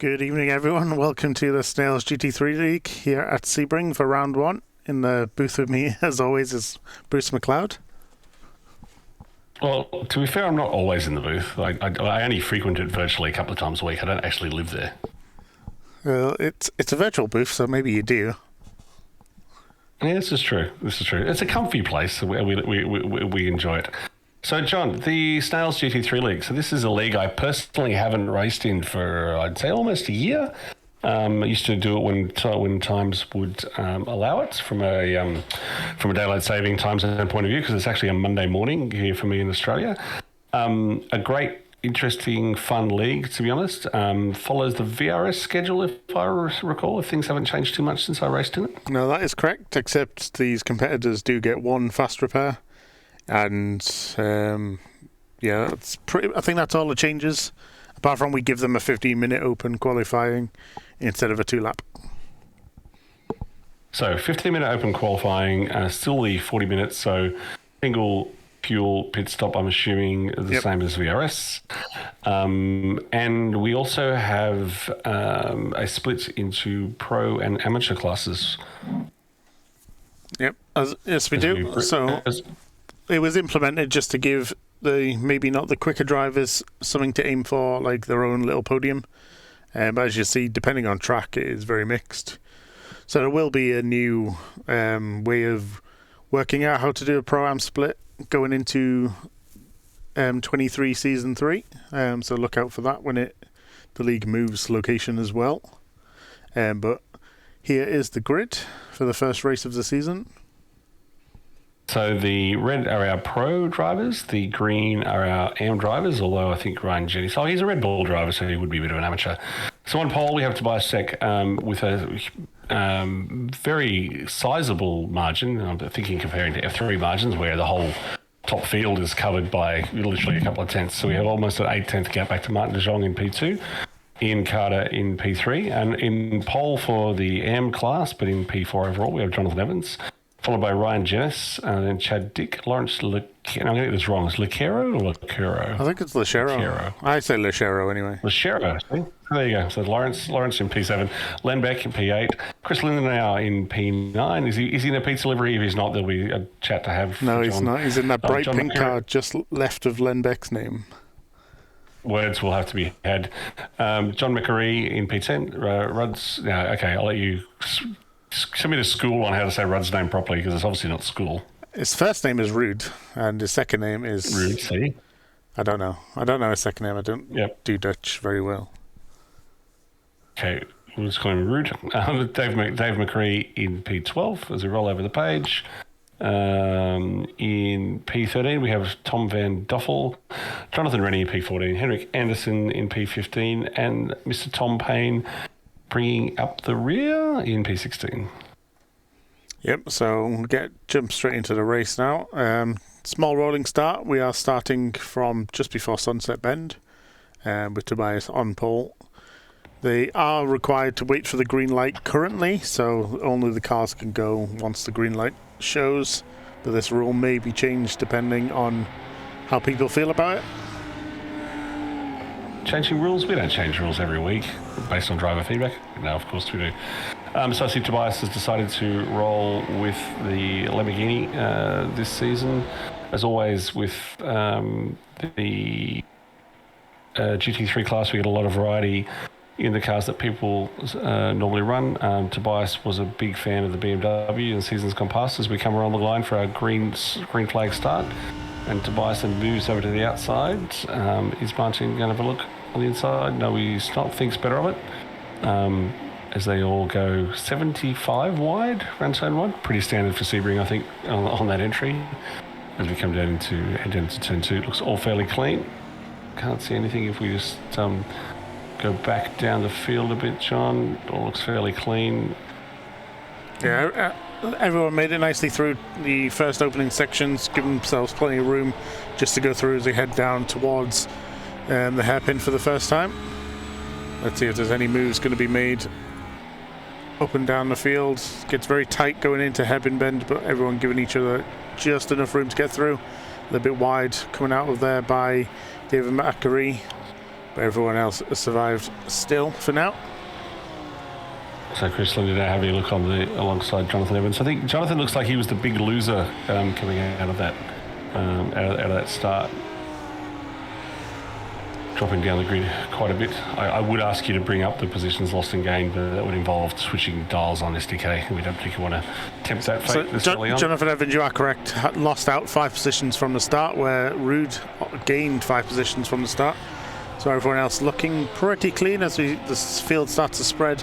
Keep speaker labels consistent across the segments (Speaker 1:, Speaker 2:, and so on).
Speaker 1: Good evening, everyone. Welcome to the Snails GT3 League here at Sebring for round one. In the booth with me, as always, is Bruce McLeod.
Speaker 2: Well, to be fair, I'm not always in the booth. I only frequent it virtually a couple of times a week. I don't actually live there.
Speaker 1: Well, it's a virtual booth, so maybe you do.
Speaker 2: Yeah, this is true. It's a comfy place. We enjoy it. So, John, the Snails GT3 League. So this is a league I personally haven't raced in for, I'd say, almost a year. I used to do it when times would allow it from a daylight saving time zone point of view, because it's actually a Monday morning here for me in Australia. A great, interesting, fun league, to be honest. Follows the VRS schedule, if I recall, if things haven't changed too much since I raced in it.
Speaker 1: No, that is correct, except these competitors do get one fast repair. And, it's pretty. I think that's all the changes, apart from we give them a 15-minute open qualifying instead of a 2-lap.
Speaker 2: So 15-minute open qualifying, still the 40 minutes, so single fuel pit stop, I'm assuming, the same as VRS. And we also have a split into pro and amateur classes.
Speaker 1: Yep, yes we do. It was implemented just to give maybe not the quicker drivers something to aim for, like their own little podium. But as you see, depending on track, it is very mixed. So there will be a new way of working out how to do a Pro-Am split going into 23 Season 3. So look out for that when the league moves location as well. But here is the grid for the first race of the season.
Speaker 2: So the red are our pro drivers, the green are our AM drivers, although I think Ryan Jennings, he's a Red Bull driver, so he would be a bit of an amateur. So on pole, we have Tobias Sek with a very sizable margin. I'm thinking comparing to F3 margins, where the whole top field is covered by literally a couple of tenths. So we have almost an 8-tenth gap back to Martin de Jong in P2, Ian Carter in P3, and in pole for the AM class, but in P4 overall, we have Jonathan Evans, followed by Ryan Jennings, and then Chad Dick, Lawrence I'm going to get this wrong. Is Lecero or Lecero?
Speaker 1: I think it's Lecero. I say Lecero anyway.
Speaker 2: Lecero. There you go. So Lawrence in P7, Len Beck in P8, Chris Lindenauer in P9. Is he in a pizza delivery? If he's not, there'll be a chat to have.
Speaker 1: No, he's not. He's in that bright pink car just left of Len Beck's name.
Speaker 2: Words will have to be had. John McAree in P10. Rudd's. Okay, I'll let you send me to school on how to say Rudd's name properly, because it's obviously not school.
Speaker 1: His first name is Rude, and his second name is...
Speaker 2: Rude, see?
Speaker 1: I don't know his second name. I don't do Dutch very well.
Speaker 2: Okay, we'll just call him Rude. Dave McCree in P12 as we roll over the page. In P13, we have Tom Van Doffel, Jonathan Rennie in P14, Henrik Anderson in P15, and Mr. Tom Payne bringing up the rear in P16.
Speaker 1: Yep, so we'll jump straight into the race now. Small rolling start. We are starting from just before Sunset Bend with Tobias on pole. They are required to wait for the green light currently, so only the cars can go once the green light shows. But this rule may be changed depending on how people feel about it.
Speaker 2: Changing rules? We don't change rules every week based on driver feedback. No, of course we do. So I see Tobias has decided to roll with the Lamborghini this season. As always, with the GT3 class, we get a lot of variety in the cars that people normally run. Tobias was a big fan of the BMW in seasons gone past as we come around the line for our green flag start. And Tobias then moves over to the outside. Is Martin going to have a look on the inside? No, he's not. Thinks better of it. As they all go 75 wide, around turn one. Pretty standard for Sebring, I think, on that entry. As we come down head down to turn two, it looks all fairly clean. Can't see anything if we just go back down the field a bit, John. It all looks fairly clean.
Speaker 1: Yeah, everyone made it nicely through the first opening sections, giving themselves plenty of room just to go through as they head down towards the hairpin for the first time. Let's see if there's any moves going to be made up and down the field. Gets very tight going into hairpin bend, but everyone giving each other just enough room to get through. A little bit wide coming out of there by David McAree. but everyone else has survived still for now.
Speaker 2: So Chris Linder now having a look on alongside Jonathan Evans. I think Jonathan looks like he was the big loser coming out of that out of that start. Dropping down the grid quite a bit. I would ask you to bring up the positions lost and gained, but that would involve switching dials on SDK. We don't particularly want to tempt that fate
Speaker 1: so Jonathan Evans, you are correct. Lost out 5 positions from the start, where Rude gained 5 positions from the start. So everyone else looking pretty clean as the field starts to spread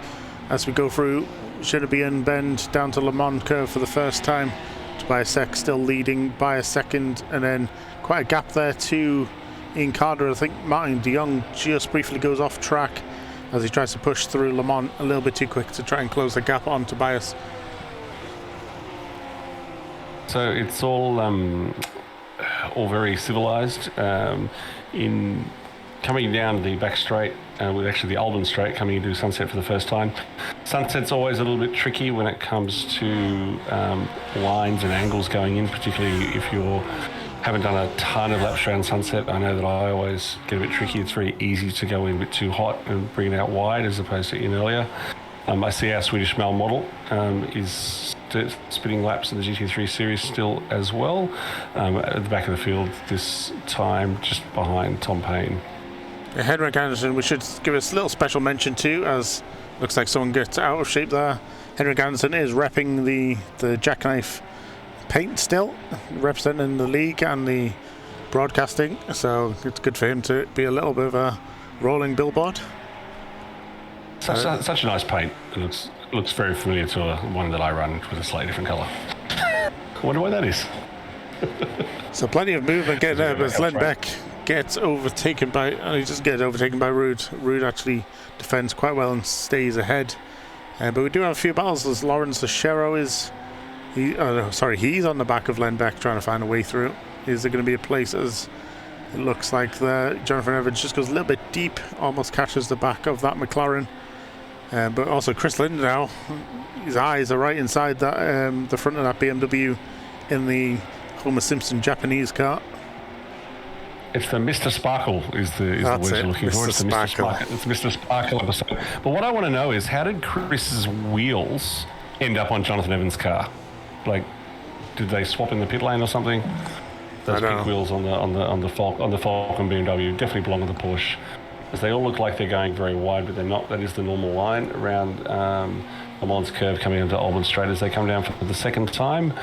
Speaker 1: as we go through Shinobi Bend down to Le Mans curve for the first time. Tobias Sek still leading by a second, and then quite a gap there to Ian Carter. I think Martin de Jong just briefly goes off track as he tries to push through Le Mans a little bit too quick to try and close the gap on Tobias.
Speaker 2: So it's all very civilized. In coming down the back straight, with actually the Alban straight coming into Sunset for the first time. Sunset's always a little bit tricky when it comes to lines and angles going in, particularly if you haven't done a ton of laps around Sunset. I know that I always get a bit tricky. It's very easy to go in a bit too hot and bring it out wide as opposed to in earlier. I see our Swedish Mal model is spinning laps in the GT3 series still as well, at the back of the field this time, just behind Tom Payne.
Speaker 1: Henrik Anderson, we should give us a little special mention too, as looks like someone gets out of shape there. Henrik Anderson is repping the jackknife paint still, representing the league and the broadcasting, so it's good for him to be a little bit of a rolling billboard.
Speaker 2: Such a nice paint. It looks very familiar to one that I run with a slightly different colour. I wonder why that is.
Speaker 1: So plenty of movement getting there, but Lendbeck gets overtaken by, he just gets overtaken by Rude. Rude actually defends quite well and stays ahead. But we do have a few battles as Lawrence Lachero is, he's on the back of Lendbeck trying to find a way through. Is there going to be a place as it looks like Jonathan Evans just goes a little bit deep, almost catches the back of that McLaren. But also Chris Lind now, his eyes are right inside that the front of that BMW in the Homer Simpson Japanese car.
Speaker 2: It's the Mr. Sparkle is the word you're looking for. It's the Mr. Sparkle. It's Mr. Sparkle episode. But what I want to know is, how did Chris's wheels end up on Jonathan Evans' car? Like, did they swap in the pit lane or something? Those big wheels on the Falcon BMW definitely belong on the Porsche, as they all look like they're going very wide, but they're not. That is the normal line around Le Mans curve coming into Alban Straight as they come down for the second time.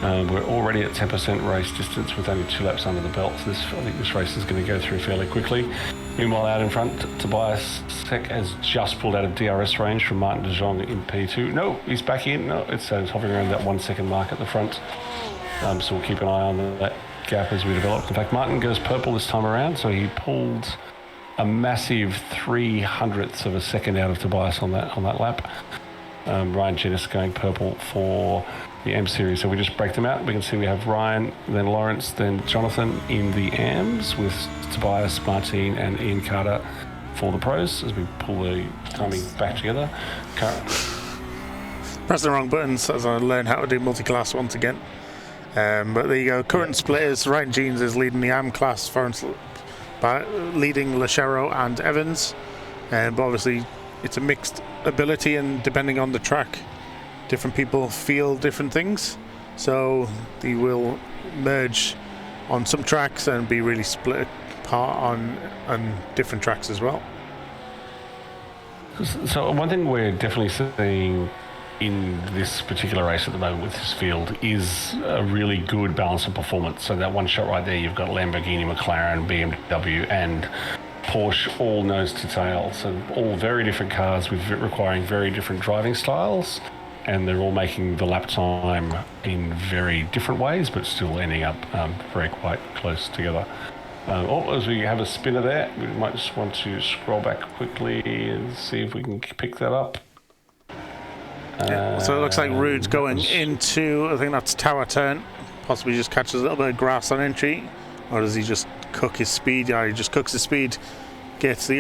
Speaker 2: We're already at 10% race distance with only 2 laps under the belt, so I think this race is going to go through fairly quickly. Meanwhile, out in front, Tobias Sek has just pulled out of DRS range from Martin de Jong in P2. No, he's back in. No, it's hovering around that 1 second mark at the front. So we'll keep an eye on that gap as we develop. In fact, Martin goes purple this time around, so he pulled a massive 0.03 of a second out of Tobias on that lap. Ryan Jennis going purple for the M series. So we just break them out. We can see we have Ryan, then Lawrence, then Jonathan in the AMs with Tobias, Martin and Ian Carter for the pros as we pull the timing back together.
Speaker 1: Press the wrong buttons as I learn how to do multi-class once again. But there you go. Current splitters, Ryan Jeans is leading the AM class, by leading Lachero and Evans. But obviously it's a mixed ability, and depending on the track, different people feel different things. So they will merge on some tracks and be really split apart on different tracks as well.
Speaker 2: So one thing we're definitely seeing in this particular race at the moment with this field is a really good balance of performance. So that one shot right there, you've got Lamborghini, McLaren, BMW and Porsche all nose to tail. So all very different cars with requiring very different driving styles, and they're all making the lap time in very different ways, but still ending up very quite close together. As we have a spinner there, we might just want to scroll back quickly and see if we can pick that up.
Speaker 1: So it looks like Rude's going into, I think that's tower turn, possibly just catches a little bit of grass on entry, or does he just cook his speed? Yeah, he just cooks his speed, gets the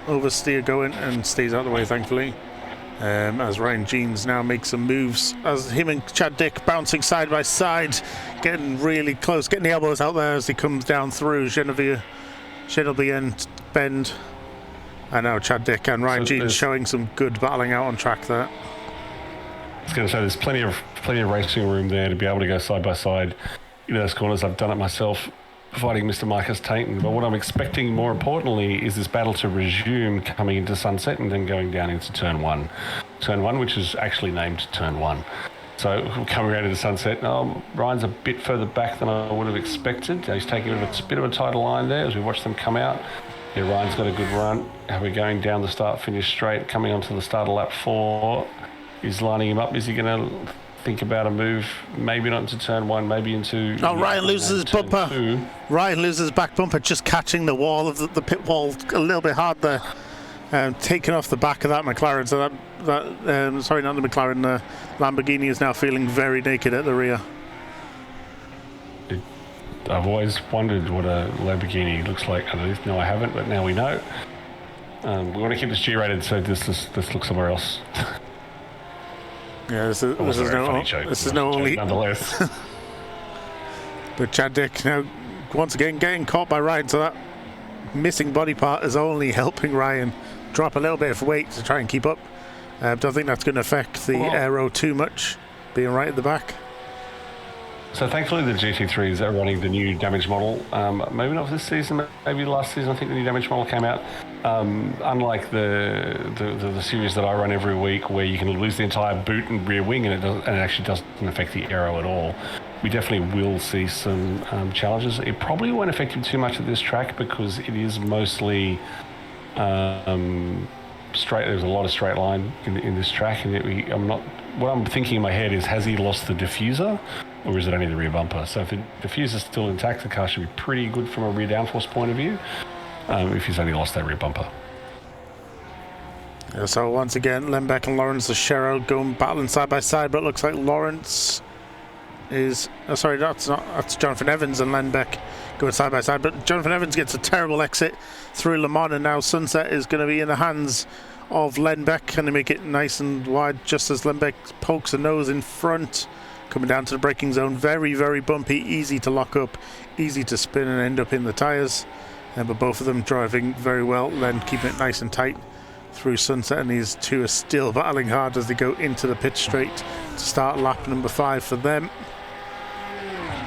Speaker 1: oversteer going and stays out of the way, thankfully. As Ryan Jeans now makes some moves, as him and Chad Dick bouncing side by side, getting really close, getting the elbows out there as he comes down through Genevieve and bend. And now Chad Dick and Ryan Jeans showing some good battling out on track there.
Speaker 2: I was going to say there's plenty of racing room there to be able to go side by side in those corners. I've done it myself, fighting Mr. Marcus Tainton. But what I'm expecting, more importantly, is this battle to resume coming into Sunset and then going down into Turn 1. Turn 1, which is actually named Turn 1. So coming around into Sunset, Ryan's a bit further back than I would have expected. He's taking a bit of a tighter line there as we watch them come out. Yeah, Ryan's got a good run. We're going down the start-finish straight, coming onto the start of lap 4. He's lining him up. Is he going to think about a move? Maybe not into Turn 1, maybe into...
Speaker 1: Oh, Ryan loses his bumper. 2. Ryan loses his back bumper, just catching the wall of the pit wall a little bit hard there. Taking off the back of that McLaren. So sorry, not the McLaren. The Lamborghini is now feeling very naked at the rear.
Speaker 2: I've always wondered what a Lamborghini looks like underneath. No, I haven't, but now we know. We want to keep this G-rated, so this looks somewhere else.
Speaker 1: Yeah, this is no only.
Speaker 2: Nonetheless.
Speaker 1: But Chad Dick now once again getting caught by Ryan, so that missing body part is only helping Ryan drop a little bit of weight to try and keep up. Don't think that's going to affect the aero too much, being right at the back.
Speaker 2: So thankfully the GT3s are running the new damage model. Maybe not this season, maybe last season. I think the new damage model came out. Unlike the series that I run every week, where you can lose the entire boot and rear wing, and it actually doesn't affect the aero at all. We definitely will see some challenges. It probably won't affect him too much at this track because it is mostly straight. There's a lot of straight line in this track, and what I'm thinking in my head is, has he lost the diffuser? Or is it only the rear bumper? So if the diffuser's still intact, the car should be pretty good from a rear downforce point of view, if he's only lost that rear bumper.
Speaker 1: Yeah, so once again, Lembeck and Lawrence Shero going battling side by side, but it looks like Lawrence is... Oh, sorry, that's Jonathan Evans and Lembeck going side by side, but Jonathan Evans gets a terrible exit through Le Mans, and now Sunset is going to be in the hands of Lembeck. Can they make it nice and wide just as Lembeck pokes a nose in front? Coming down to the braking zone, very, very bumpy, easy to lock up, easy to spin and end up in the tyres. But both of them driving very well, then keeping it nice and tight through Sunset, and these two are still battling hard as they go into the pit straight to start lap number 5 for them.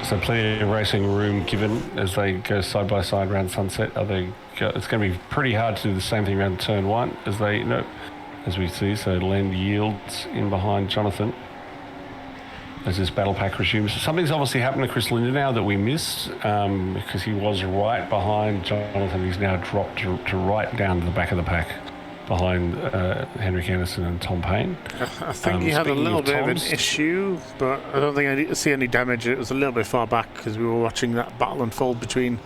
Speaker 2: So plenty of racing room given as they go side by side around Sunset. It's going to be pretty hard to do the same thing around Turn 1 as we see. So Len yields in behind Jonathan as this battle pack resumes. Something's obviously happened to Chris Linder now that we missed, because he was right behind Jonathan. He's now dropped to right down to the back of the pack behind Henrik Anderson and Tom Payne.
Speaker 1: I think he had a little bit of an issue, but I don't think I see any damage. It was a little bit far back because we were watching that battle unfold between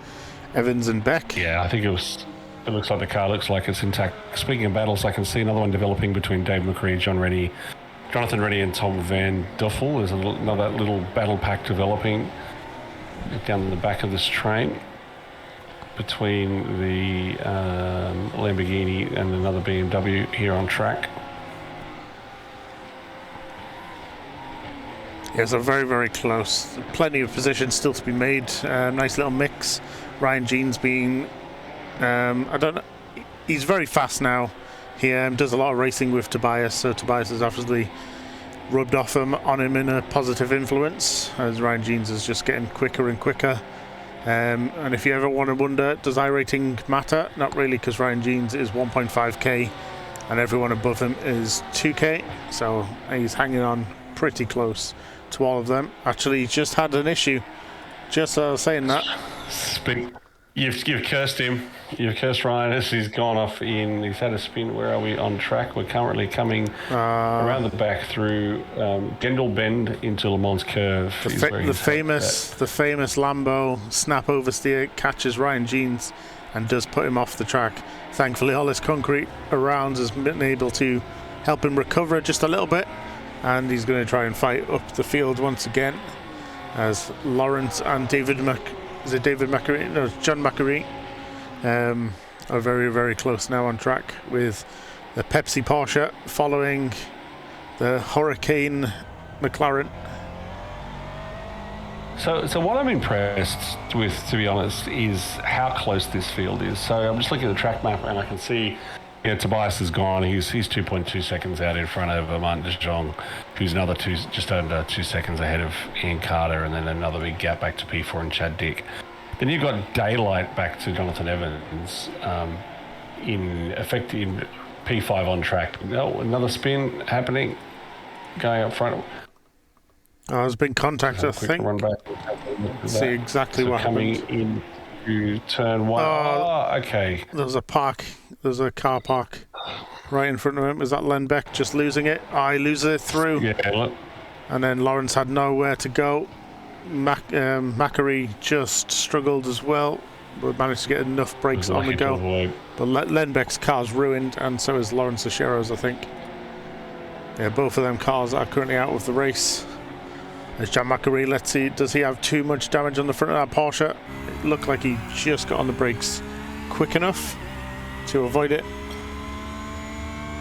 Speaker 1: Evans and Beck.
Speaker 2: Yeah, I think it looks like the car looks like it's intact. Speaking of battles, I can see another one developing between Dave McCree, Jonathan Reddy and Tom Van Duffel. There's another little battle pack developing down the back of this train between the Lamborghini and another BMW here on track.
Speaker 1: Yeah, so very, very close. Plenty of positions still to be made. Nice little mix. Ryan Jeans being, I don't know, he's very fast now. He does a lot of racing with Tobias, so Tobias has obviously rubbed off on him in a positive influence, as Ryan Jeans is just getting quicker and quicker. And if you ever want to wonder, does iRating matter? Not really, because Ryan Jeans is 1.5k and everyone above him is 2k, so he's hanging on pretty close to all of them. Actually, he's just had an issue, just saying that.
Speaker 2: You've cursed him. You've cursed Ryan as he's gone off he's had a spin. Where are we on track? We're currently coming around the back through Gendel Bend into Le Mans Curve.
Speaker 1: The famous Lambo snap oversteer catches Ryan Jeans and does put him off the track. Thankfully, all this concrete around has been able to help him recover just a little bit, and he's going to try and fight up the field once again as Lawrence and John Macquarie are very, very close now on track, with the Pepsi Porsche following the Hurricane McLaren.
Speaker 2: So what I'm impressed with, to be honest, is how close this field is. So I'm just looking at the track map, and I can see, Tobias is gone. He's 2.2 seconds out in front of Martin de Jong, who's another just under 2 seconds ahead of Ian Carter, and then another big gap back to P4 and Chad Dick. Then you've got daylight back to Jonathan Evans in P5 on track. Oh, another spin happening, going up front.
Speaker 1: There's been contact, I think.
Speaker 2: Run back.
Speaker 1: See exactly what
Speaker 2: coming
Speaker 1: happened.
Speaker 2: into turn one. Okay.
Speaker 1: There's a car park right in front of him. Is that Len Beck just losing it? He loses it through.
Speaker 2: Yeah, look.
Speaker 1: And then Lawrence had nowhere to go. Macquarie just struggled as well, but managed to get enough brakes on the go. But Len Beck's car's ruined, and so is Lawrence Achero's, I think. Yeah, both of them cars are currently out of the race. There's John Macquarie. Let's see, does he have too much damage on the front of that Porsche? It looked like he just got on the brakes quick enough to avoid it.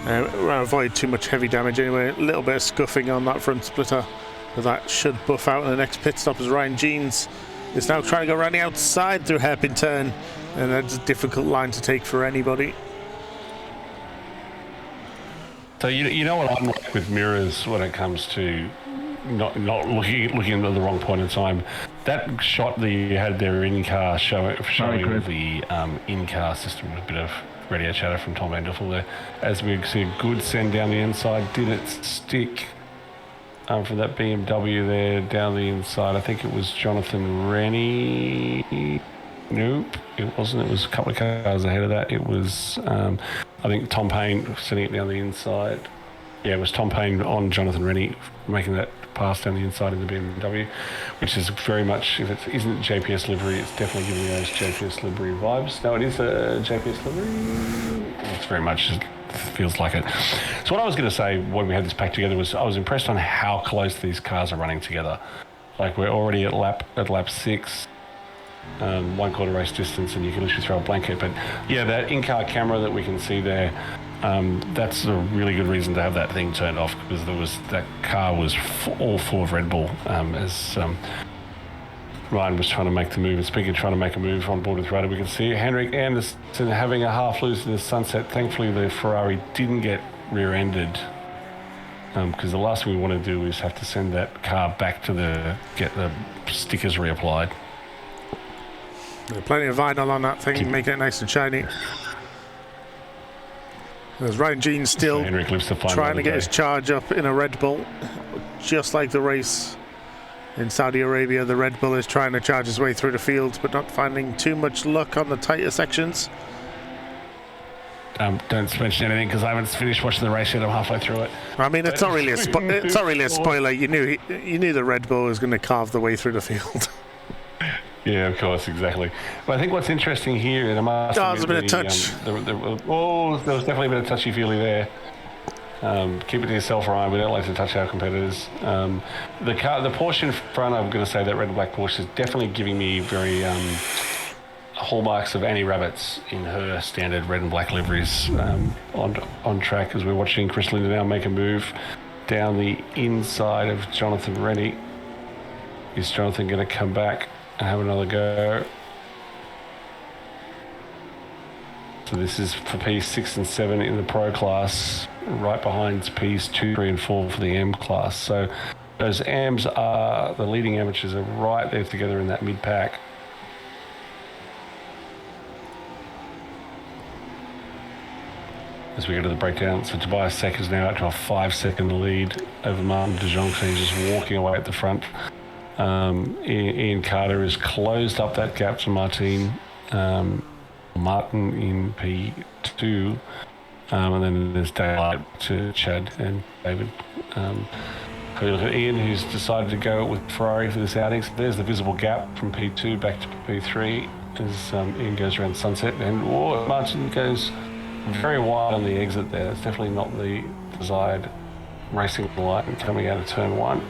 Speaker 1: Avoid too much heavy damage anyway. A little bit of scuffing on that front splitter, but that should buff out in the next pit stop as Ryan Jeans is now trying to go around the outside through hairpin turn, and that's a difficult line to take for anybody.
Speaker 2: So you know what I'm like with mirrors when it comes to not looking at the wrong point in time. That shot that you had there in-car showing the in-car system, a bit of radio chatter from Tom Vanderpool there. As we see a good send down the inside, did it stick from that BMW there down the inside? I think it was Jonathan Rennie. Nope, it wasn't. It was a couple of cars ahead of that. It was, I think, Tom Payne sending it down the inside. Yeah, it was Tom Payne on Jonathan Rennie making that pass down the inside in the BMW, which is very much, if it isn't JPS livery, it's definitely giving me those JPS livery vibes. No, it is a JPS livery. It's very much, it feels like it. So what I was going to say when we had this pack together was I was impressed on how close these cars are running together. Like, we're already at lap 6. 1/4 race distance, and you can literally throw a blanket. But yeah, that in-car camera that we can see there, that's a really good reason to have that thing turned off, because that car was all full of Red Bull as Ryan was trying to make the move. And speaking of trying to make a move on board with Ryder, we can see Henrik Anderson having a half loose in the sunset. Thankfully, the Ferrari didn't get rear-ended, because the last thing we want to do is have to send that car back to get the stickers reapplied.
Speaker 1: Plenty of vinyl on that thing, making it nice and shiny. There's Ryan Jean still trying to get his charge up in a Red Bull. Just like the race in Saudi Arabia, the Red Bull is trying to charge his way through the field, but not finding too much luck on the tighter sections.
Speaker 2: Don't mention anything because I haven't finished watching the race yet. I'm halfway through it.
Speaker 1: I mean, it's not really a spoiler. You knew the Red Bull was going to carve the way through the field.
Speaker 2: Yeah, of course, exactly. But I think what's interesting here, and
Speaker 1: there's a bit of touch.
Speaker 2: There was definitely a bit of touchy-feely there. Keep it to yourself, Ryan. We don't like to touch our competitors. The Porsche in front, I'm going to say that red and black Porsche is definitely giving me very hallmarks of Annie Rabbits in her standard red and black liveries on track, as we're watching Chris Linder now make a move down the inside of Jonathan Rennie. Is Jonathan going to come back and have another go? So this is for P6 and 7 in the Pro class, right behind Ps 2, 3 and 4 for the M class. So those AMs are, the leading amateurs are right there together in that mid-pack. As we go to the breakdown, so Tobias Seck is now out to a 5-second lead over Martin de Jong, so he's just walking away at the front. Ian Carter has closed up that gap to Martin in P2, and then there's daylight to Chad and David. We look at Ian, who's decided to go with Ferrari for this outing. So there's the visible gap from P2 back to P3 as Ian goes around sunset, and Martin goes very wide on the exit there. It's definitely not the desired racing line coming out of turn 1.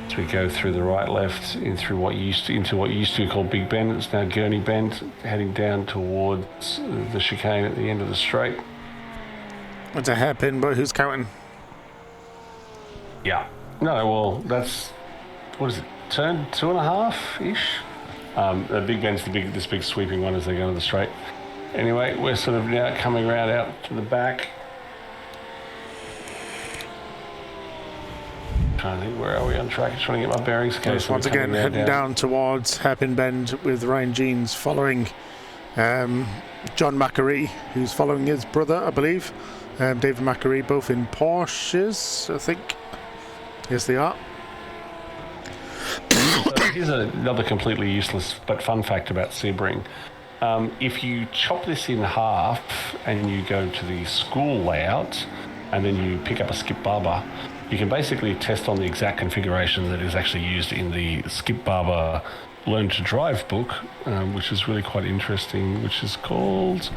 Speaker 2: As we go through the right, left, into what used to be called Big Bend. It's now Gurney Bend, heading down towards the chicane at the end of the straight.
Speaker 1: It's a hairpin, but who's counting?
Speaker 2: Yeah. No, well, that's, what is it, turn 2.5-ish. The Big Ben's this big sweeping one as they go to the straight. Anyway, we're sort of now coming around out to the back. Trying to think, where are we on track? Trying to get my bearings. Okay,
Speaker 1: so once again, heading down towards Hairpin Bend with Ryan Jeans following John Macquarie, who's following his brother, I believe. David Macquarie, both in Porsches, I think. Yes, they are.
Speaker 2: Here's another completely useless but fun fact about Sebring. If you chop this in half and you go to the school layout and then you pick up a skip barber, you can basically test on the exact configuration that is actually used in the skip barber Learn to Drive book, which is really quite interesting, which is called,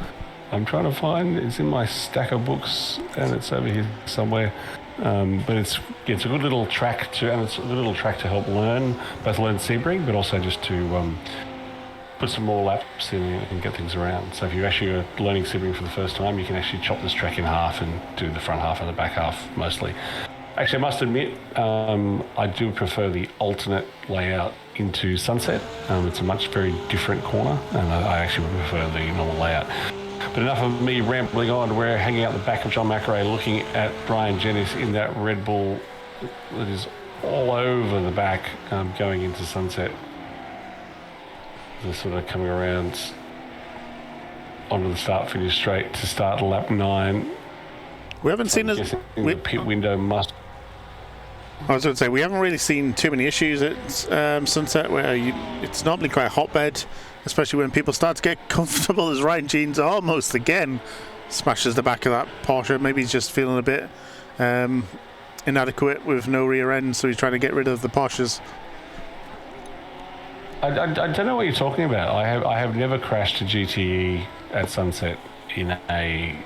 Speaker 2: I'm trying to find, it's in my stack of books and it's over here somewhere. But it's a good little track to help both learn Sebring, but also just to put some more laps in and get things around. So if you actually are learning Sebring for the first time, you can actually chop this track in half and do the front half and the back half mostly. Actually, I must admit, I do prefer the alternate layout into Sunset. It's a very different corner, and I actually prefer the normal layout. But enough of me rambling on. We're hanging out the back of John Macquarie looking at Brian Jennings in that Red Bull that is all over the back going into Sunset. They're sort of coming around onto the start-finish straight to start lap 9.
Speaker 1: We haven't seen
Speaker 2: the pit window must...
Speaker 1: I was going to say, we haven't really seen too many issues at Sunset where it's normally quite a hotbed, especially when people start to get comfortable, as Ryan Jeans almost again smashes the back of that Porsche. Maybe he's just feeling a bit inadequate with no rear end, so he's trying to get rid of the Porsches.
Speaker 2: I don't know what you're talking about. I have never crashed a GTE at Sunset in a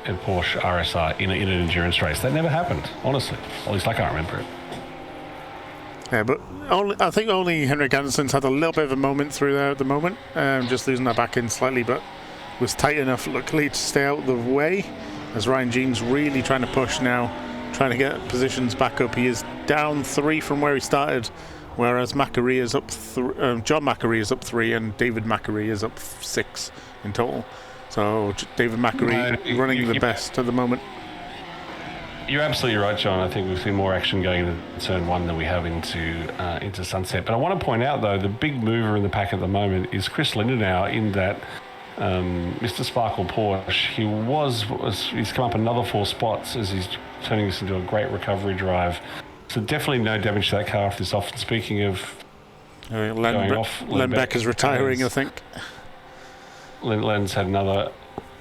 Speaker 2: Porsche RSR in an endurance race. That never happened, honestly. At least I can't remember it.
Speaker 1: Yeah, but I think only Henrik Andersen's had a little bit of a moment through there at the moment, just losing that back end slightly, but was tight enough, luckily, to stay out of the way, as Ryan Jeans really trying to push now, trying to get positions back up. He is down 3 from where he started, whereas Macquarie is up John Macquarie is up 3 and David Macquarie is up 6 in total. So David Macquarie running the best at the moment.
Speaker 2: You're absolutely right, John. I think we've seen more action going into turn 1 than we have into Sunset. But I want to point out, though, the big mover in the pack at the moment is Chris Lindenauer, in that Mr. Sparkle Porsche. He's come up another 4 spots as he's turning this into a great recovery drive. So definitely no damage to that car off this off. And speaking of
Speaker 1: Len Beck is retiring, I think.
Speaker 2: Len's had another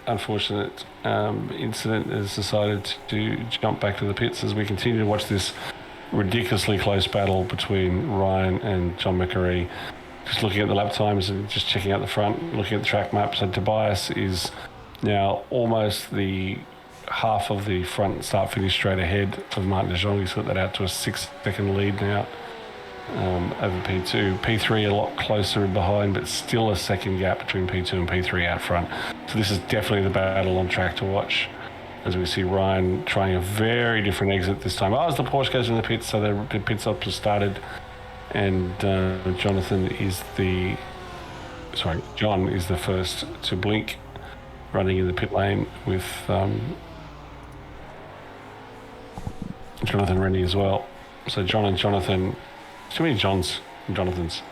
Speaker 2: unfortunate incident, has decided to jump back to the pits as we continue to watch this ridiculously close battle between Ryan and John Macquarie. Just looking at the lap times and just checking out the front, looking at the track maps. So Tobias is now almost the half of the front start-finish straight ahead of Martin de Jong. He's got that out to a 6-second lead now over P2. P3 a lot closer behind, but still a second gap between P2 and P3 out front. So this is definitely the battle on track to watch, as we see Ryan trying a very different exit this time. As the Porsche goes in the pits, so the pit stops have started, and John is the first to blink, running in the pit lane with Jonathan Rennie as well. So John and Jonathan, too many Johns and Jonathans.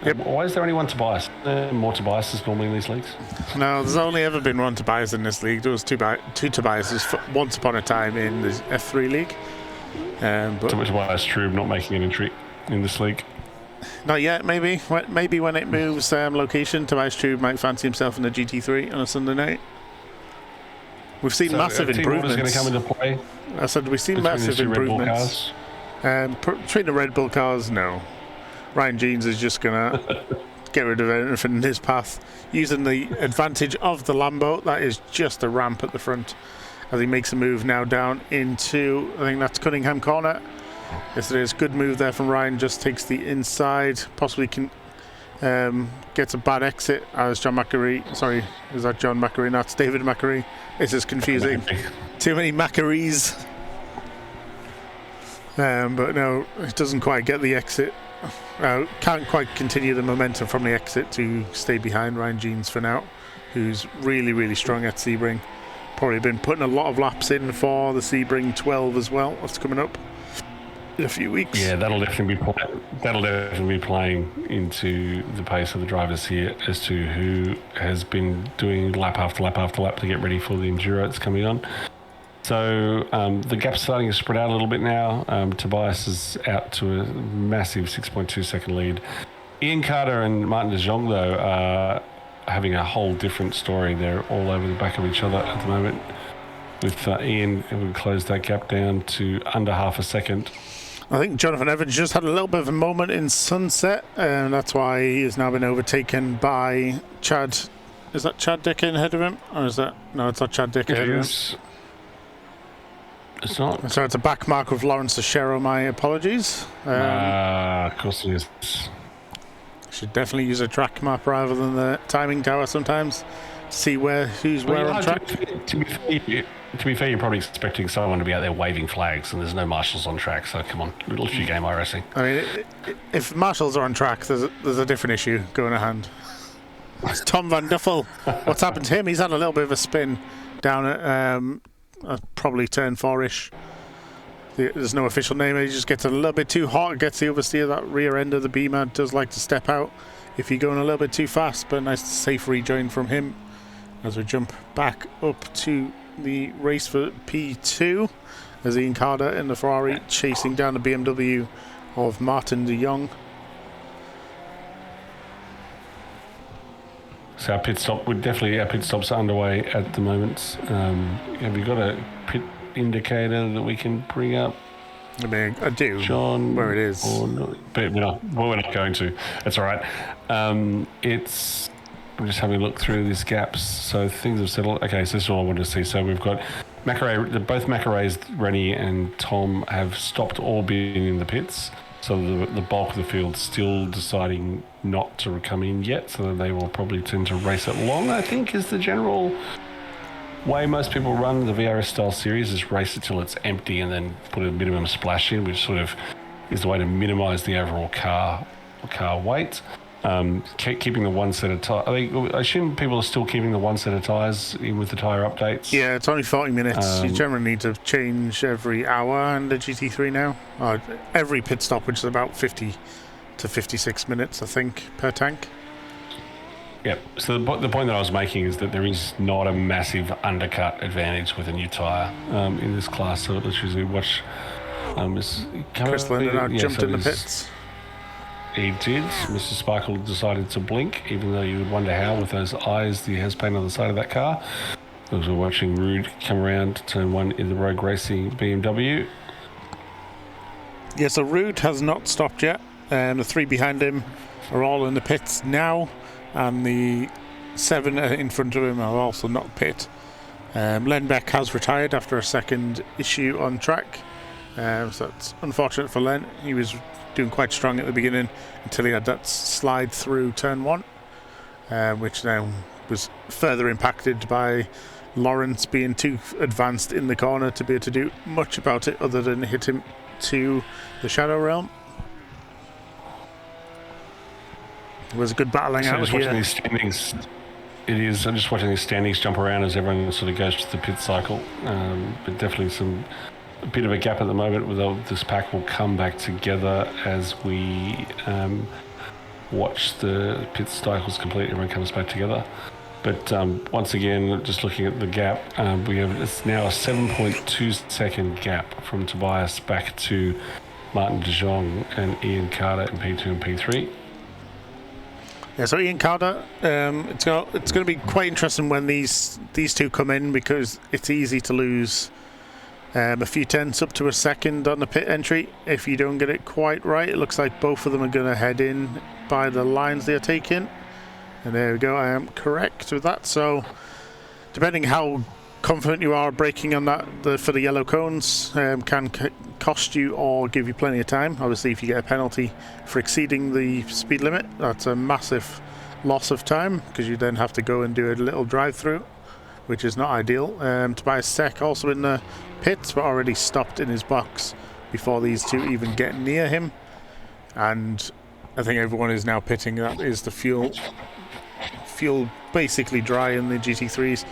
Speaker 1: Yep.
Speaker 2: Why is there only one Tobias? More Tobiases normally in these leagues?
Speaker 1: No, there's only ever been one Tobias in this league. There was two Tobiases once upon a time in the F3 league. But
Speaker 2: Tobias Trube not making an entry in this league.
Speaker 1: Not yet, maybe. Maybe when it moves location, Tobias Trube might fancy himself in the GT3 on a Sunday night. We've seen massive improvements.
Speaker 2: Going to come into play.
Speaker 1: I said we've seen massive improvements. Between the Red Bull cars, no. Ryan Jeans is just going to get rid of anything in his path, using the advantage of the Lambo. That is just a ramp at the front, as he makes a move now down into, I think that's Cunningham Corner. Yes, it is. Good move there from Ryan. Just takes the inside, possibly can gets a bad exit as John Macquarie. Sorry, is that John Macquarie? No, it's David Macquarie. This is confusing. Too many Macquaries. But no, it doesn't quite get the exit. Can't quite continue the momentum from the exit to stay behind Ryan Jeans for now, who's really, really strong at Sebring. Probably been putting a lot of laps in for the Sebring 12 as well. That's coming up in a few weeks.
Speaker 2: Yeah, that'll definitely be playing into the pace of the drivers here as to who has been doing lap after lap after lap to get ready for the enduro that's coming on. So the gap's starting to spread out a little bit now. Tobias is out to a massive 6.2 second lead. Ian Carter and Martin de Jong, though, are having a whole different story. They're all over the back of each other at the moment, with Ian having closed that gap down to under half a second.
Speaker 1: I think Jonathan Evans just had a little bit of a moment in Sunset, and that's why he has now been overtaken by Chad. Is that Chad Dicker ahead of him? Or is that... No, it's not Chad Dicker ahead of him.
Speaker 2: It's not.
Speaker 1: So it's a back mark with Lawrence Teixeira, my apologies.
Speaker 2: Of course it is.
Speaker 1: Should definitely use a track map rather than the timing tower sometimes to see who's where on track.
Speaker 2: To be fair, you're probably expecting someone to be out there waving flags, and there's no marshals on track, so come on, little few game iRacing.
Speaker 1: I mean, if marshals are on track, there's a different issue going on hand. It's Tom Van Duffel. What's happened to him? He's had a little bit of a spin down at probably turn 4-ish. There's no official name. He just gets a little bit too hot. Gets the oversteer. That rear end of the Beamer does like to step out if you're going a little bit too fast. But nice safe rejoin from him as we jump back up to the race for P2. As Ian Carter in the Ferrari chasing down the BMW of Martin de Jong.
Speaker 2: So our pit stops are underway at the moment. Have you got a pit indicator that we can bring up?
Speaker 1: I mean, I do,
Speaker 2: John,
Speaker 1: where it is,
Speaker 2: but we're not going to. That's all right. I'm just having a look through these gaps. So things have settled. Okay, so this is all I wanted to see. So we've got both Macarays, Rennie and Tom, have stopped all being in the pits. So the bulk of the field's still deciding not to come in yet. So they will probably tend to race it long, I think, is the general way most people run the VRS style series, is race it till it's empty and then put a minimum splash in, which sort of is the way to minimize the overall car weight. Keeping the one set of tires. I assume people are still keeping the one set of tires in with the tire updates.
Speaker 1: Yeah, it's only 40 minutes. You generally need to change every hour in the GT3 now. Every pit stop, which is about 50 to 56 minutes, I think, per tank.
Speaker 2: Yep. So the point that I was making is that there is not a massive undercut advantage with a new tyre in this class. So let's usually watch.
Speaker 1: Chris Linden jumped in the pits.
Speaker 2: He did. Mr. Sparkle decided to blink, even though you would wonder how with those eyes that he has painted on the side of that car. As we're watching Rude come around turn 1 in the Rogue Racing BMW.
Speaker 1: Yeah, so Rude has not stopped yet. The 3 behind him are all in the pits now, and the 7 in front of him are also not pit. Len Beck has retired after a second issue on track, so that's unfortunate for Len. He was doing quite strong at the beginning until he had that slide through turn 1, which now was further impacted by Lawrence being too advanced in the corner to be able to do much about it other than hit him to the Shadow Realm. It was a good battling out here.
Speaker 2: These standings, it is. I'm just watching these standings jump around as everyone sort of goes to the pit cycle, but definitely a bit of a gap at the moment. With this pack will come back together as we watch the pit cycles complete. Everyone comes back together. But once again, just looking at the gap, it's now a 7.2 second gap from Tobias back to Martin de Jong and Ian Carter in P2 and P3.
Speaker 1: Yeah, so Ian Carter, it's going to be quite interesting when these two come in, because it's easy to lose a few tenths up to a second on the pit entry if you don't get it quite right. It looks like both of them are going to head in by the lines they're taking. And there we go, I am correct with that. So depending how confident you are braking on that for the yellow cones, can cost you or give you plenty of time. Obviously, if you get a penalty for exceeding the speed limit, that's a massive loss of time, because you then have to go and do a little drive through, which is not ideal. Tobias Sek also in the pits, but already stopped in his box before these two even get near him. And I think everyone is now pitting that is the fuel basically dry in the GT3s.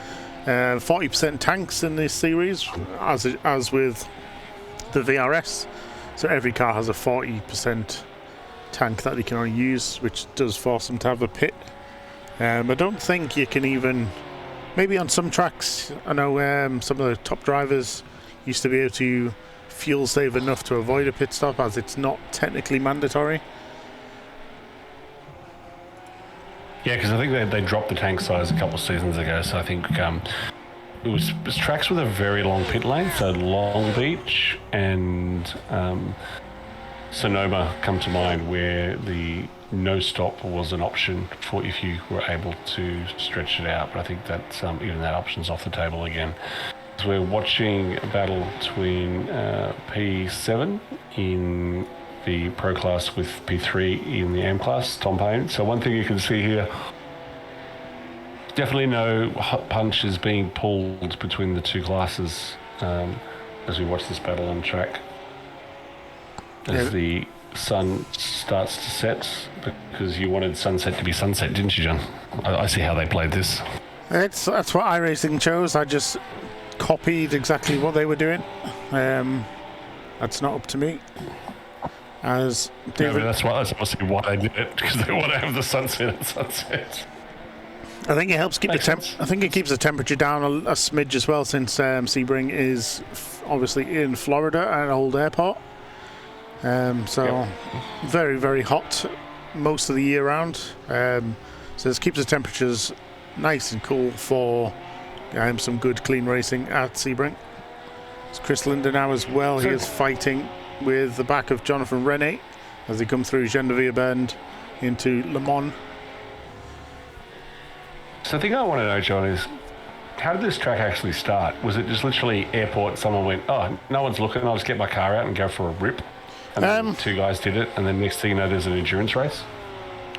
Speaker 1: 40% tanks in this series, as with the VRS. So every car has a 40% tank that they can only use, which does force them to have a pit. I don't think you can even, maybe on some tracks, I know some of the top drivers used to be able to fuel save enough to avoid a pit stop, as it's not technically mandatory.
Speaker 2: Yeah, because I think they dropped the tank size a couple of seasons ago, so I think it was tracks with a very long pit lane, so Long Beach and Sonoma come to mind, where the no stop was an option for if you were able to stretch it out, but I think that even that option's off the table again. So we're watching a battle between P7 in the Pro class with P3 in the AM class, Tom Payne. So one thing you can see here, definitely no punches being pulled between the two classes as we watch this battle on track. As the sun starts to set, because you wanted sunset to be sunset, didn't you, John? I see how they played this.
Speaker 1: That's what iRacing chose. I just copied exactly what they were doing. That's not up to me. As David,
Speaker 2: that's obviously why they did it, because they want to have the sunset at sunset.
Speaker 1: I think it helps keep I think it keeps the temperature down a smidge as well, since Sebring is obviously in Florida at an old airport. So very, very hot most of the year round. So this keeps the temperatures nice and cool for some good clean racing at Sebring. It's Chris Linder now as well. He is fighting with the back of Jonathan Rene as they come through Gennevieve Bend into Le Mans.
Speaker 2: So the thing I want to know, John, is how did this track actually start? Was it just literally airport, someone went, oh, no one's looking, I'll just get my car out and go for a rip? And then two guys did it, and then next thing you know, there's an endurance race?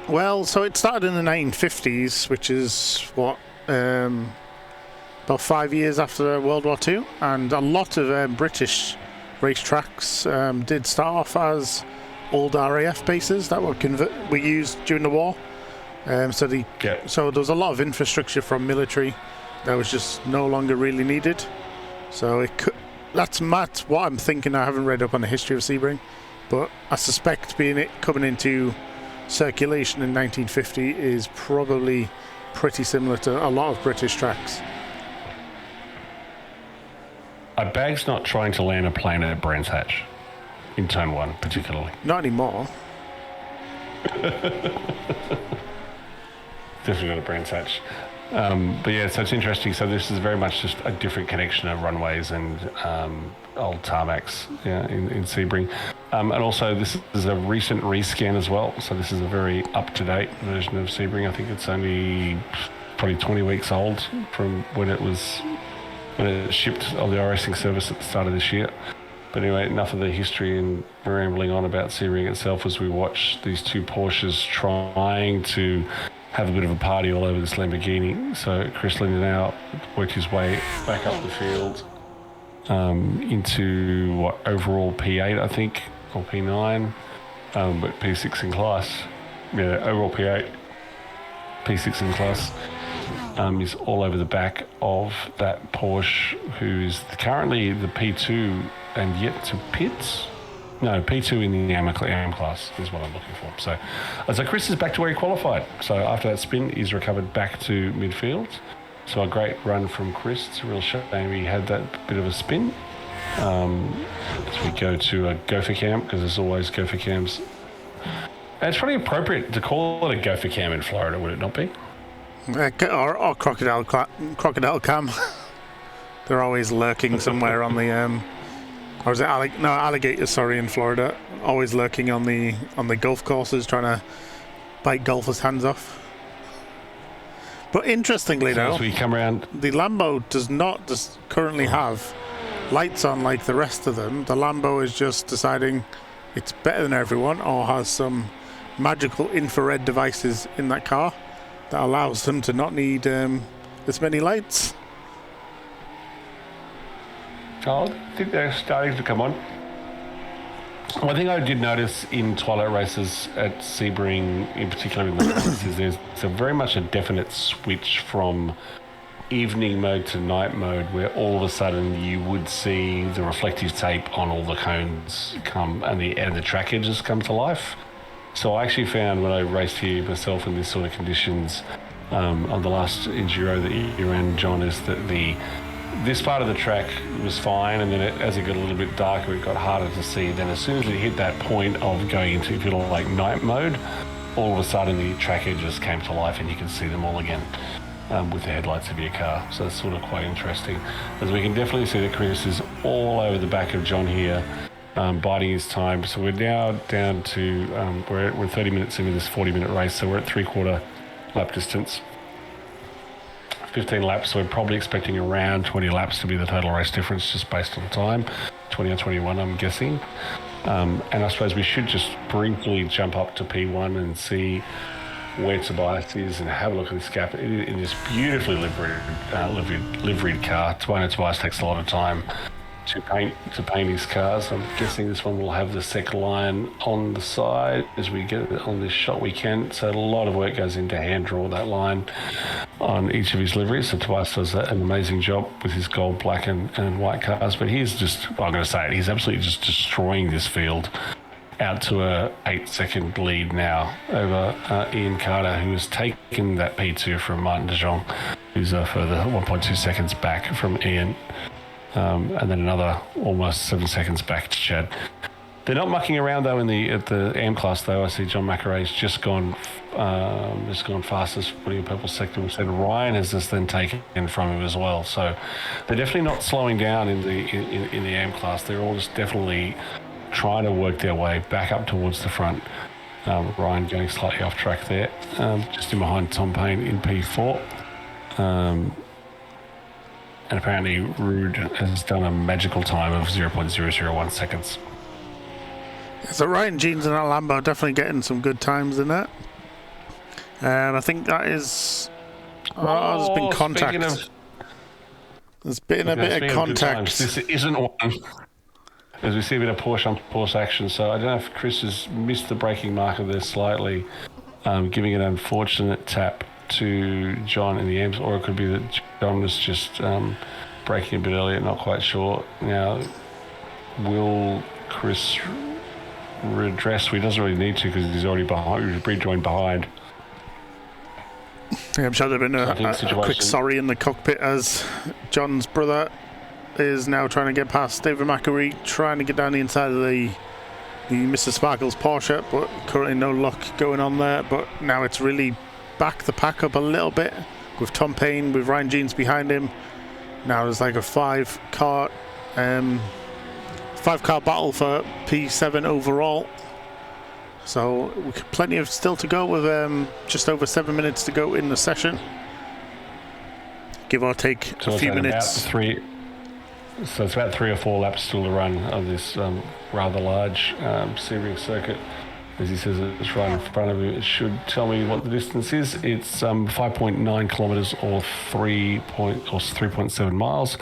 Speaker 1: Well, so it started in the 1950s, which is what, about 5 years after World War II, and a lot of British racetracks did start off as old RAF bases that were used during the war. So there was a lot of infrastructure from military that was just no longer really needed. So that's what I'm thinking. I haven't read up on the history of Sebring, but I suspect coming into circulation in 1950 is probably pretty similar to a lot of British tracks.
Speaker 2: Are Bags not trying to land a plane at Brands Hatch in Turn 1 particularly?
Speaker 1: Not anymore.
Speaker 2: Definitely not a Brands Hatch. But yeah, so it's interesting. So this is very much just a different connection of runways and old tarmacs in Sebring. And also this is a recent rescan as well. So this is a very up-to-date version of Sebring. I think it's only probably 20 weeks old from when it shipped on the iRacing service at the start of this year. But anyway, enough of the history and rambling on about Sebring itself as we watch these two Porsches trying to have a bit of a party all over this Lamborghini. So Chris Linder now worked his way back up the field into overall P8, I think, or P9, but P6 in class. Yeah, overall P8, P6 in class. Is all over the back of that Porsche, who is currently the P2 and yet to pit. No, P2 in the AM class is what I'm looking for. So Chris is back to where he qualified. So after that spin, he's recovered back to midfield. So a great run from Chris. It's a real shame he had that bit of a spin. As we go to a gopher cam, because there's always gopher cams. And it's probably appropriate to call it a gopher cam in Florida, would it not be?
Speaker 1: Or crocodile cam. They're always lurking somewhere on the or is it alligators? Sorry, in Florida, always lurking on the golf courses, trying to bite golfers' hands off. But interestingly, though,
Speaker 2: as we come around,
Speaker 1: the Lambo does not currently have lights on like the rest of them. The Lambo is just deciding it's better than everyone, or has some magical infrared devices in that car that allows them to not need as many lights.
Speaker 2: Oh, I think they're starting to come on. One thing I did notice in twilight races at Sebring, in particular in the points, is there's very much a definite switch from evening mode to night mode, where all of a sudden you would see the reflective tape on all the cones come and the track edges come to life. So I actually found when I raced here myself in this sort of conditions on the last Enduro that you ran, John, is that this part of the track was fine, and then as it got a little bit darker, it got harder to see. Then as soon as it hit that point of going into, if you like, night mode, all of a sudden the track edges came to life and you can see them all again. With the headlights of your car. So it's sort of quite interesting. As we can definitely see that Chris is all over the back of John here, biding his time. So we're now down to, we're 30 minutes into this 40-minute race, so we're at 3/4 lap distance. 15 laps, so we're probably expecting around 20 laps to be the total race difference, just based on time. 20 or 21, I'm guessing. And I suppose we should just briefly jump up to P1 and see where Tobias is and have a look at this gap in this beautifully liveried car. Tobias takes a lot of time to paint his cars. I'm guessing this one will have the second line on the side as we get it on this shot we can. So a lot of work goes into hand draw that line on each of his liveries. So Tobias does an amazing job with his gold, black and white cars. But he's just, I'm going to say it, he's absolutely just destroying this field. Out to a 8-second lead now over Ian Carter, who has taken that P2 from Martin de Jong, who's a further 1.2 seconds back from Ian, and then another almost 7 seconds back to Chad. They're not mucking around though at the AM class though. I see John McAray's just gone fastest, putting a purple sector. We said Ryan has just then taken from him as well. So they're definitely not slowing down in the AM class. They're all just definitely trying to work their way back up towards the front. Ryan going slightly off track there, just in behind Tom Payne in P4. And apparently Rude has done a magical time of 0.001 seconds.
Speaker 1: So Ryan Jeans and Lambo are definitely getting some good times in that. I think that is... there's been contact. There's been a bit of contact.
Speaker 2: This isn't one. As we see a bit of Porsche on Porsche action. So I don't know if Chris has missed the braking marker there slightly, giving an unfortunate tap to John in the M's, or it could be that John was just braking a bit earlier, not quite sure. Now, will Chris redress? Well, he doesn't really need to because he's already behind, he's rejoined behind.
Speaker 1: Yeah, I'm sure there'd been a quick sorry in the cockpit as John's brother is now trying to get past David McAree, trying to get down the inside of the Mr. Sparkles Porsche, but currently no luck going on there. But now it's really backed the pack up a little bit with Tom Payne, with Ryan Jeans behind him. Now there's like a five car battle for P7 overall. So plenty of still to go with just over 7 minutes to go in the session. Give or take a few minutes.
Speaker 2: So it's about 3 or 4 laps still to run of this rather large Sebring circuit. As he says, it's right in front of him. It should tell me what the distance is. It's 5.9 kilometres or 3.7 miles.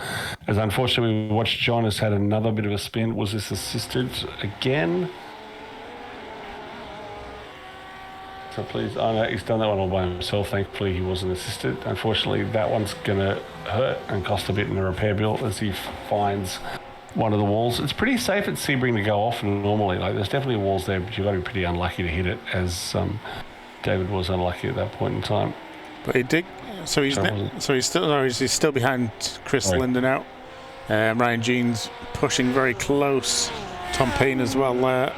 Speaker 2: As unfortunately, we watched John has had another bit of a spin. Was this assisted again? So please, oh no, he's done that one all by himself. Thankfully, he wasn't assisted. Unfortunately, that one's going to hurt and cost a bit in the repair bill as he finds one of the walls. It's pretty safe at Sebring to go off normally. Like, there's definitely walls there, but you've got to be pretty unlucky to hit it, as David was unlucky at that point in time.
Speaker 1: But he did. So he's still behind Chris Linden out. Ryan Jeans pushing very close. Tom Payne as well there.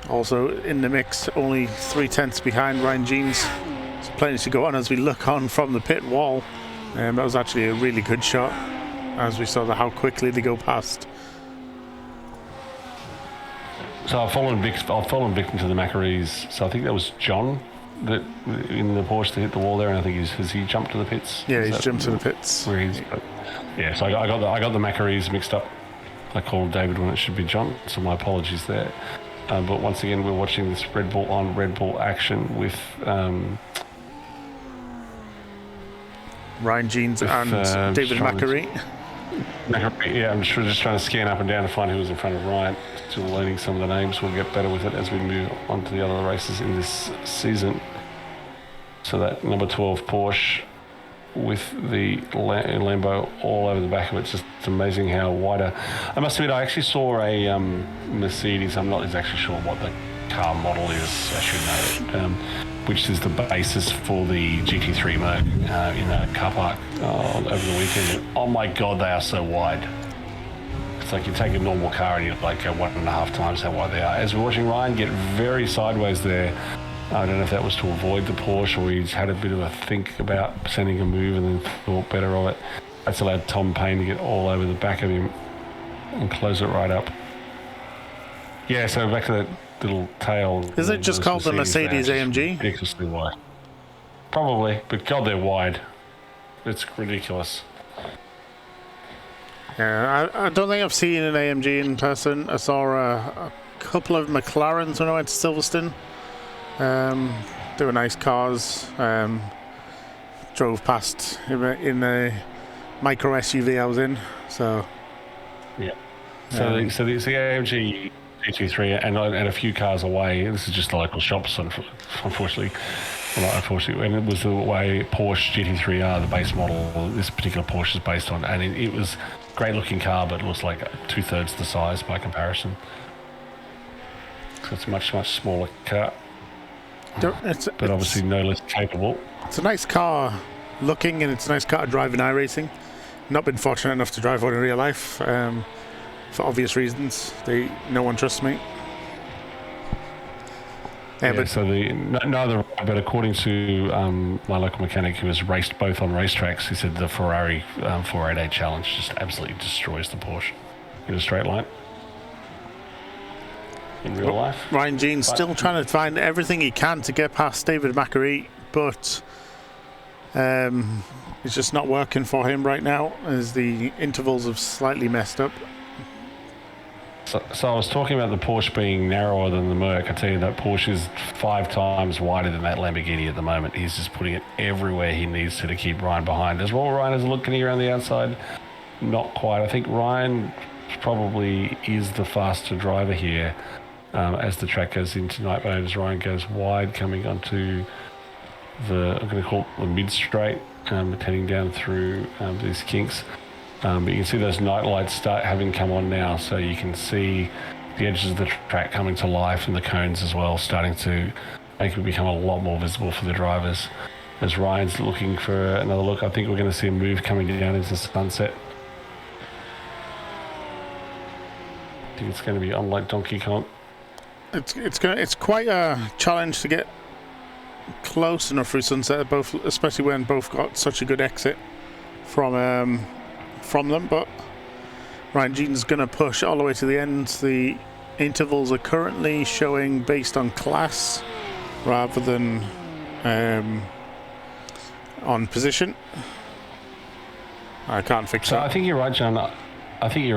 Speaker 1: Also in the mix, only 3/10 behind Ryan Jeans. So plenty to go on as we look on from the pit wall. That was actually a really good shot as we saw how quickly they go past.
Speaker 2: So I've fallen victim to the Maccarees. So I think that was John that in the Porsche to hit the wall there, and I think has he jumped to the pits?
Speaker 1: Yeah, he's jumped to the pits.
Speaker 2: Where he's, yeah, so I got the Maccarees mixed up. I called David when it should be John, so my apologies there. But once again, we're watching this Red Bull on Red Bull action with
Speaker 1: Ryan Jeans and David McAree.
Speaker 2: Yeah, I'm just trying to scan up and down to find who was in front of Ryan. Still learning some of the names. We'll get better with it as we move on to the other races in this season. So that number 12 Porsche with the Lambo all over the back of it. It's just amazing how wider. I must admit, I actually saw a Mercedes. I'm not exactly sure what the car model is. I should know it. Which is the basis for the GT3 mode in a car park over the weekend. Oh my God, they are so wide. It's like you take a normal car and you like go 1.5 times how wide they are. As we're watching Ryan get very sideways there, I don't know if that was to avoid the Porsche or he's had a bit of a think about sending a move and then thought better of it. That's allowed Tom Payne to get all over the back of him and close it right up. Yeah, so back to that little tail.
Speaker 1: Is it just called the Mercedes AMG?
Speaker 2: Ridiculously wide. Probably, but God, they're wide. It's ridiculous.
Speaker 1: Yeah, I don't think I've seen an AMG in person. I saw a couple of McLarens when I went to Silverstone. They were nice cars. Drove past in a micro SUV I was in. So
Speaker 2: yeah. So the AMG GT3 and a few cars away. This is just the local shops, unfortunately. Well, unfortunately, and it was the way Porsche GT3 are the base model. This particular Porsche is based on, and it was a great-looking car, but it looks like 2/3 the size by comparison. So it's a much smaller car, but obviously no less capable.
Speaker 1: It's a nice car looking, and it's a nice car to drive in iRacing. Not been fortunate enough to drive one in real life. For obvious reasons, no one trusts me.
Speaker 2: But according to my local mechanic who has raced both on racetracks, he said the Ferrari 488 Challenge just absolutely destroys the Porsche in a straight line in real life.
Speaker 1: Ryan Jean's still trying to find everything he can to get past David McAree, but it's just not working for him right now as the intervals have slightly messed up.
Speaker 2: So I was talking about the Porsche being narrower than the Merc. I tell you that Porsche is 5 times wider than that Lamborghini at the moment. He's just putting it everywhere he needs to keep Ryan behind. As well, Ryan is looking around the outside. Not quite. I think Ryan probably is the faster driver here as the track goes into night mode. As Ryan goes wide, coming onto I'm going to call it the mid straight, heading down through these kinks. But you can see those night lights start having come on now, so you can see the edges of the track coming to life and the cones as well, starting to make it become a lot more visible for the drivers. As Ryan's looking for another look, I think we're going to see a move coming down into the sunset. I think it's going to be unlike Donkey Kong.
Speaker 1: It's quite a challenge to get close enough through sunset, especially when both got such a good exit from them, but Ryan Jean's going to push all the way to the end. The intervals are currently showing based on class rather than on position. I can't fix that.
Speaker 2: I think you're right, John. I think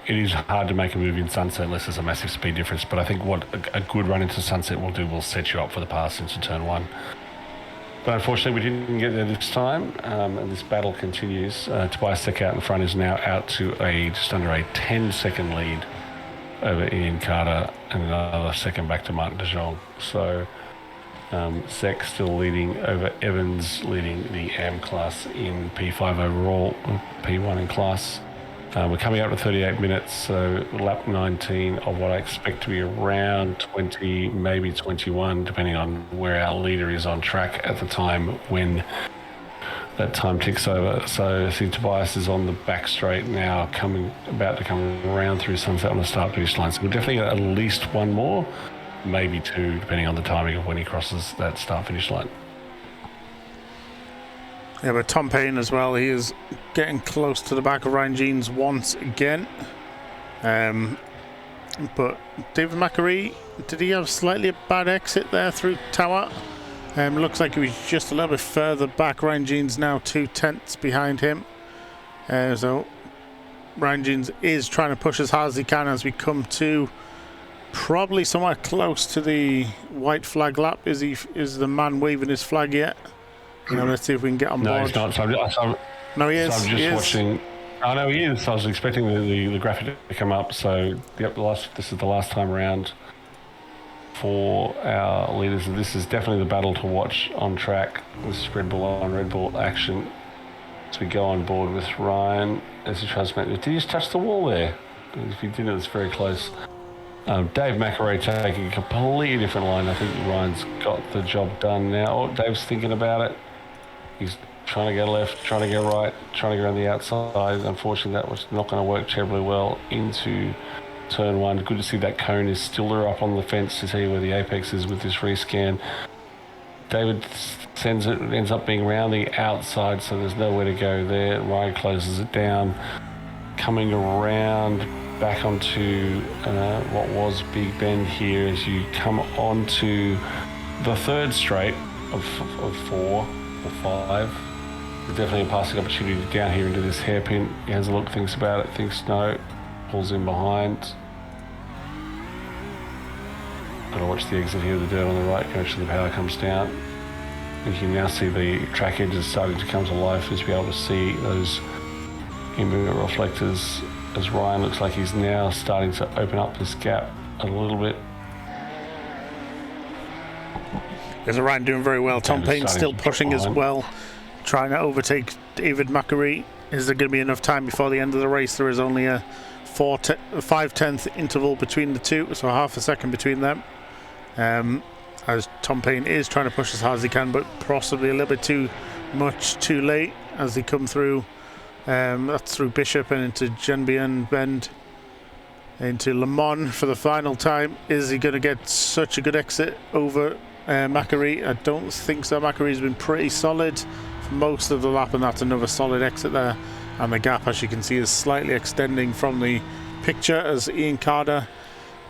Speaker 2: it is hard to make a move in sunset unless there's a massive speed difference, but I think what a good run into sunset will set you up for the pass into turn 1. But unfortunately, we didn't get there this time, and this battle continues. Tobias Seck out in front is now out to just under a 10-second lead over Ian Carter, and another second back to Martin de Jong. So Seck still leading over Evans, leading the AM class in P5 overall, P1 in class. We're coming up to 38 minutes, so lap 19 of what I expect to be around 20, maybe 21, depending on where our leader is on track at the time when that time ticks over. So I see Tobias is on the back straight now, about to come around through sunset on the start finish line. So we'll definitely get at least one more, maybe 2, depending on the timing of when he crosses that start finish line.
Speaker 1: Yeah, but Tom Payne as well, he is getting close to the back of Ryan Jeans once again. But David McAree, did he have slightly a bad exit there through Tower? Looks like he was just a little bit further back. Ryan Jeans now 2/10 behind him. So Ryan Jeans is trying to push as hard as he can as we come to probably somewhere close to the white flag lap. Is the man waving his flag yet? let's see if we can get on board.
Speaker 2: No, he's not.
Speaker 1: No, he is.
Speaker 2: So I'm just watching. I know he is. I was expecting the graphic to come up. So, yep, this is the last time around for our leaders. And this is definitely the battle to watch on track. This is Red Bull on Red Bull action. As we go on board with Ryan as he tries to make... Did he just touch the wall there? If he didn't, it's very close. Dave McElroy taking a completely different line. I think Ryan's got the job done now. Oh, Dave's thinking about it. He's trying to go left, trying to go right, trying to go around the outside. Unfortunately, that was not going to work terribly well into turn one. Good to see that cone is still up on the fence to tell you where the apex is with this rescan. David sends it, ends up being around the outside, so there's nowhere to go there. Ryan closes it down, coming around back onto what was Big Bend here as you come onto the third straight of 4 or 5. There's definitely a passing opportunity down here into this hairpin. He has a look, thinks about it, thinks no, pulls in behind. Gotta watch the exit here, the dirt on the right, go to the power comes down. You can now see the track edges starting to come to life as you be able to see those inbuilt reflectors as Ryan looks like he's now starting to open up this gap a little bit.
Speaker 1: There's Ryan doing very well. Tom Payne still pushing as well, trying to overtake David McElroy. Is there going to be enough time before the end of the race? There is only a 5/10th interval between the two, so half a second between them. As Tom Payne is trying to push as hard as he can, but possibly a little bit too much too late as they come through. That's through Bishop and into Genbian Bend into Le Mans for the final time. Is he going to get such a good exit over McElroy? I don't think so. McElroy's been pretty solid for most of the lap, and that's another solid exit there. And the gap, as you can see, is slightly extending from the picture as Ian Carter,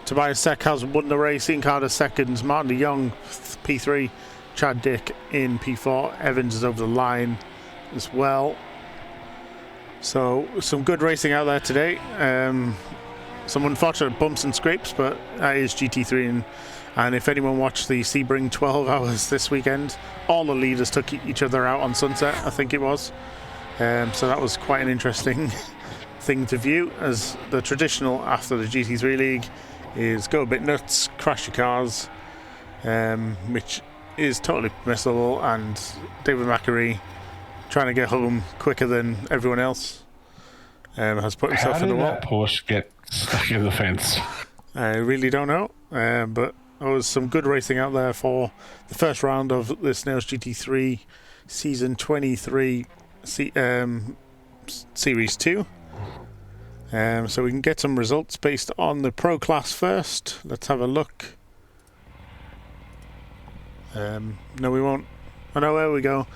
Speaker 1: Tobias Seck has won the race. Ian Carter seconds, Martin DeYoung P3, Chad Dick in P4. Evans is over the line as well. So some good racing out there today. Some unfortunate bumps and scrapes, but that is GT3. And if anyone watched the Sebring 12 hours this weekend, all the leaders took each other out on Sunset, I think it was. So that was quite an interesting thing to view, as the traditional after the GT3 League is go a bit nuts, crash your cars, which is totally permissible, and David McElroy, trying to get home quicker than everyone else, has put himself in the wall.
Speaker 2: How did that Porsche get stuck in the fence?
Speaker 1: I really don't know, but there was some good racing out there for the first round of the Snails GT3 Season 23 Series 2. So we can get some results based on the Pro Class first. Let's have a look. No, we won't. Oh no, there we go.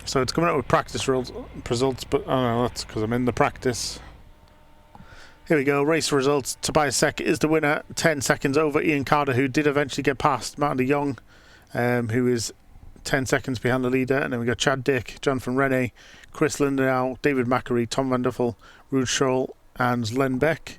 Speaker 1: So it's coming up with practice results, but oh no, that's because I'm in the practice. Here we go, race results. Tobias Seck is the winner, 10 seconds over Ian Carter, who did eventually get past Martin DeYoung, who is 10 seconds behind the leader. And then we got Chad Dick, Jonathan Rene, Chris Lindenau, David McElroy, Tom Van Duffel, Ruud Scholl and Len Beck.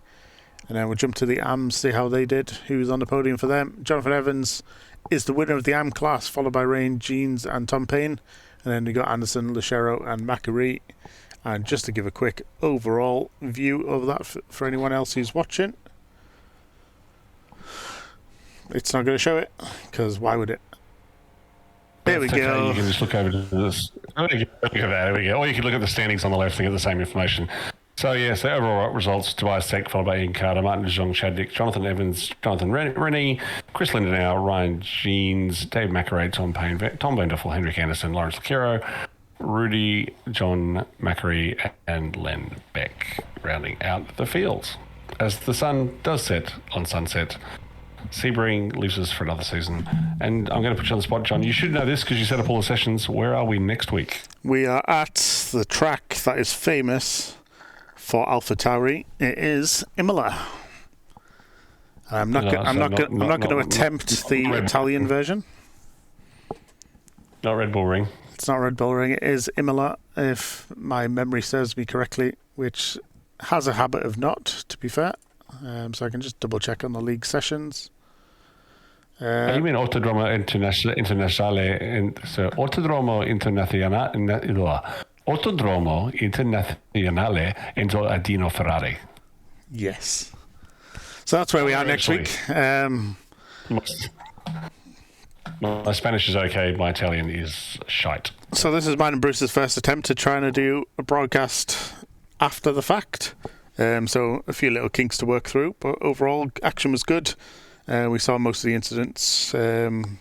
Speaker 1: And then we'll jump to the AMs, see how they did, who was on the podium for them. Jonathan Evans is the winner of the AM class, followed by Rain, Jeans and Tom Payne. And then we got Anderson, Lechero and McElroy. And just to give a quick overall view of that for anyone else who's watching, it's not going to show it, because why would it? There we go.
Speaker 2: You can just look over to this. Look at that. There we go. Or you can look at the standings on the left and get the same information. So, yeah, so overall results, Tobias Seck, followed by Ian Carter, Martin DeJong, Chad Dick, Jonathan Evans, Jonathan Rennie, Chris Lindenau, Ryan Jeans, Dave McElroy, Tom Payne, Tom Van Duffel, Henrik Anderson, Lawrence Lacero, Rudy, John McElroy, and Len Beck, rounding out the field. As the sun does set on Sunset, Sebring leaves us for another season. And I'm going to put you on the spot, John. You should know this because you set up all the sessions. Where are we next week?
Speaker 1: We are at the track that is famous for AlphaTauri. It is Imola. I'm not going to attempt the Italian version.
Speaker 2: Not Red Bull Ring.
Speaker 1: It's not Red Bull Ring. It is Imola, if my memory serves me correctly, which has a habit of not, to be fair. So I can just double check on the league sessions.
Speaker 2: You mean Autodromo Internazionale? Autodromo Internazionale Enzo Adino Ferrari.
Speaker 1: Yes. So that's where we are next week.
Speaker 2: My Spanish is okay. My Italian is shite.
Speaker 1: So this is mine and Bruce's first attempt to trying to do a broadcast after the fact. So a few little kinks to work through, but overall action was good. We saw most of the incidents, and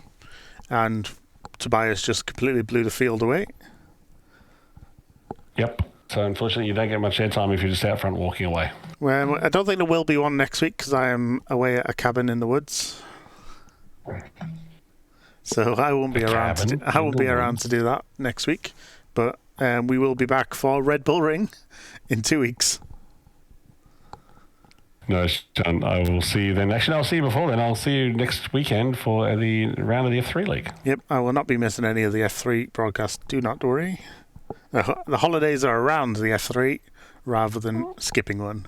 Speaker 1: Tobias just completely blew the field away.
Speaker 2: Yep. So unfortunately, you don't get much airtime if you're just out front walking away.
Speaker 1: Well, I don't think there will be one next week because I am away at a cabin in the woods. So I won't be around. I won't be around to do that next week, but we will be back for Red Bull Ring in 2 weeks.
Speaker 2: No, John, I will see you then. Actually, I'll see you before then. I'll see you next weekend for the round of the F3 League.
Speaker 1: Yep, I will not be missing any of the F3 broadcasts. Do not worry. The holidays are around the F3 rather than skipping one.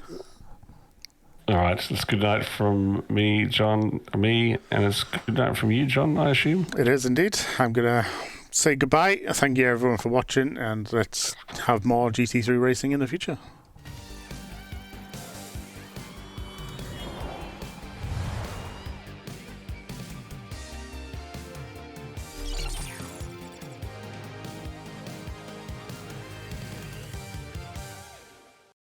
Speaker 2: All right, so it's good night from me, John, and it's good night from you, John, I assume?
Speaker 1: It is indeed. I'm going to say goodbye. Thank you, everyone, for watching, and let's have more GT3 racing in the future.